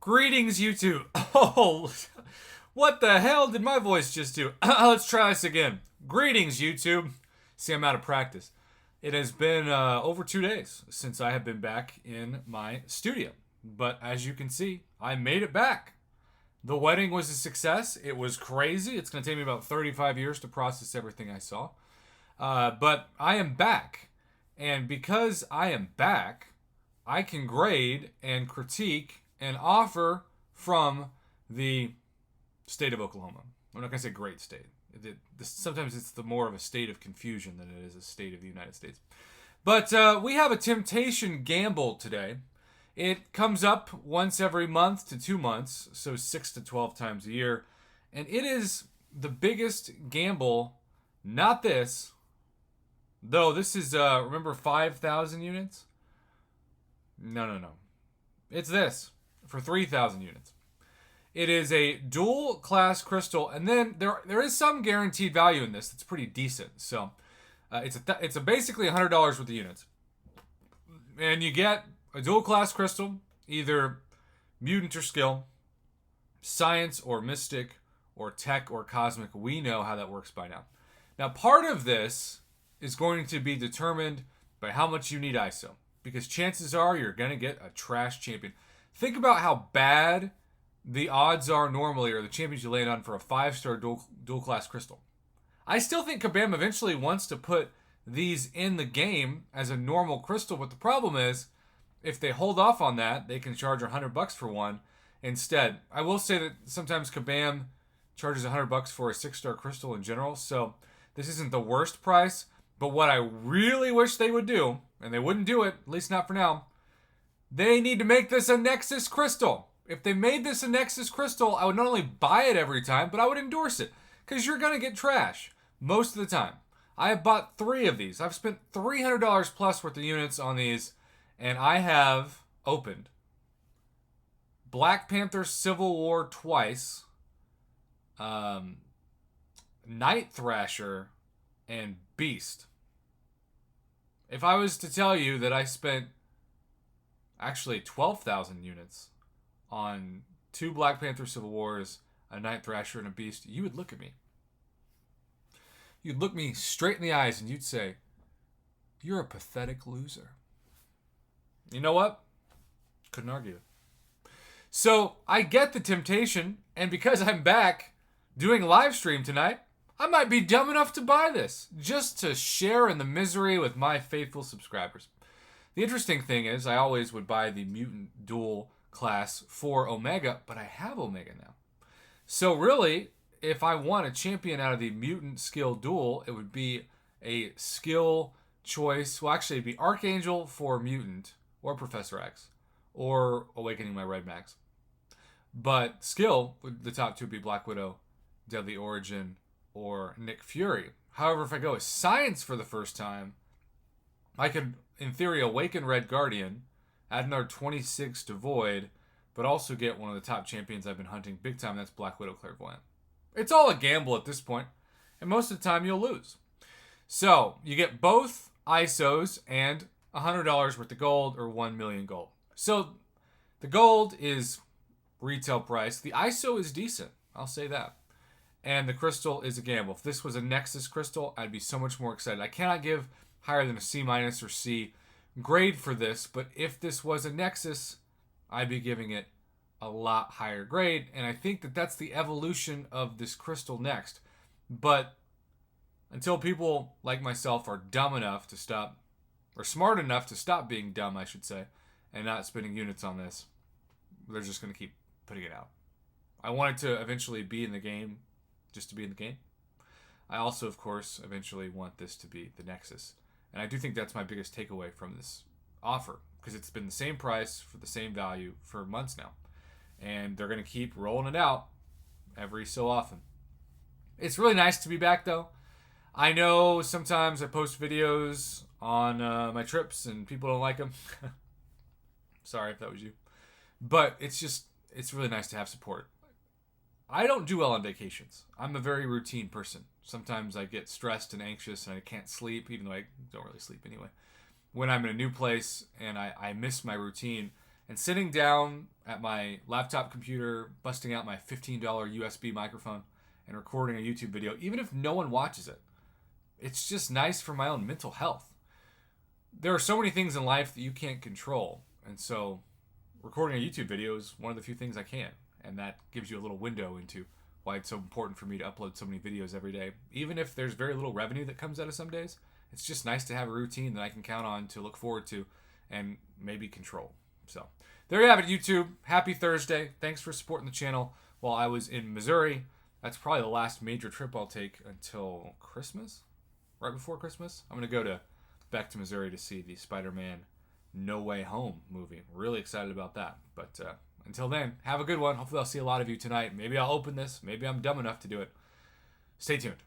Greetings, YouTube. Oh, what the hell did my voice just do? Let's try this again. Greetings, YouTube. See, I'm out of practice. It has been over 2 days since I have been back in my studio. But as you can see, I made it back. The wedding was a success. It was crazy. It's going to take me about 35 years to process everything I saw. But I am back. And because I am back, I can grade and critique and offer from the state of Oklahoma. I'm not going to say great state. Sometimes it's more of a state of confusion than it is a state of the United States. But we have a temptation gamble today. It comes up once every month to 2 months, so 6 to 12 times a year. And it is the biggest gamble, not this, though this is, remember 5,000 units? No. It's this for 3,000 units. It is a dual class crystal, and then there is some guaranteed value in this that's pretty decent. So it's basically $100 worth of units, and you get a dual class crystal, either mutant or skill, science or mystic, or tech or cosmic. We know how that works by now. Now, part of this is going to be determined by how much you need ISO, because chances are you're going to get a trash champion. Think about how bad the odds are normally, or the champions you land on for a 5-star dual class crystal. I still think Kabam eventually wants to put these in the game as a normal crystal, but the problem is, if they hold off on that, they can charge $100 for one instead. I will say that sometimes Kabam charges $100 for a 6-star crystal in general, so this isn't the worst price. But what I really wish they would do, and they wouldn't do it, at least not for now, they need to make this a Nexus crystal. If they made this a Nexus crystal, I would not only buy it every time, but I would endorse it, because you're going to get trash most of the time. I have bought 3 of these. I've spent $300 plus worth of units on these, and I have opened Black Panther Civil War twice, Night Thrasher, and Beast. If I was to tell you that I spent actually 12,000 units on 2 Black Panther Civil Wars, a Night Thrasher, and a Beast, you would look at me. You'd look me straight in the eyes and you'd say, "You're a pathetic loser." You know what? Couldn't argue it. So I get the temptation, and because I'm back doing live stream tonight, I might be dumb enough to buy this just to share in the misery with my faithful subscribers. The interesting thing is, I always would buy the mutant dual class for Omega, but I have Omega now. So really, if I want a champion out of the mutant skill duel, it would be a skill choice. Well, actually, it'd be Archangel for mutant, or Professor X, or Awakening My Red Max. But skill, the top 2 would be Black Widow, Deadly Origin, or Nick Fury. However, if I go with science for the first time, I could, in theory, awaken Red Guardian, add another 26 to Void, but also get one of the top champions I've been hunting big time, that's Black Widow Clairvoyant. It's all a gamble at this point, and most of the time you'll lose. So, you get both ISOs and $100 worth of gold, or 1 million gold. So, the gold is retail price. The ISO is decent, I'll say that. And the crystal is a gamble. If this was a Nexus crystal, I'd be so much more excited. I cannot give higher than a C- or C grade for this, but if this was a Nexus, I'd be giving it a lot higher grade, and I think that that's the evolution of this crystal next. But until people like myself are dumb enough to stop, or smart enough to stop being dumb, I should say, and not spending units on this, they're just going to keep putting it out. I want it to eventually be in the game, just to be in the game. I also, of course, eventually want this to be the Nexus. And I do think that's my biggest takeaway from this offer, because it's been the same price for the same value for months now. And they're going to keep rolling it out every so often. It's really nice to be back, though. I know sometimes I post videos on my trips and people don't like them. Sorry if that was you. But it's really nice to have support. I don't do well on vacations. I'm a very routine person. Sometimes I get stressed and anxious and I can't sleep, even though I don't really sleep anyway, when I'm in a new place and I miss my routine. And sitting down at my laptop computer, busting out my $15 USB microphone and recording a YouTube video, even if no one watches it, it's just nice for my own mental health. There are so many things in life that you can't control. And so recording a YouTube video is one of the few things I can. And that gives you a little window into why it's so important for me to upload so many videos every day. Even if there's very little revenue that comes out of some days, it's just nice to have a routine that I can count on to look forward to and maybe control. So there you have it, YouTube. Happy Thursday. Thanks for supporting the channel while I was in Missouri. That's probably the last major trip I'll take until Christmas, right before Christmas. I'm going to go back to Missouri to see the Spider-Man No Way Home movie. Really excited about that. But until then, have a good one. Hopefully I'll see a lot of you tonight. Maybe I'll open this. Maybe I'm dumb enough to do it. Stay tuned.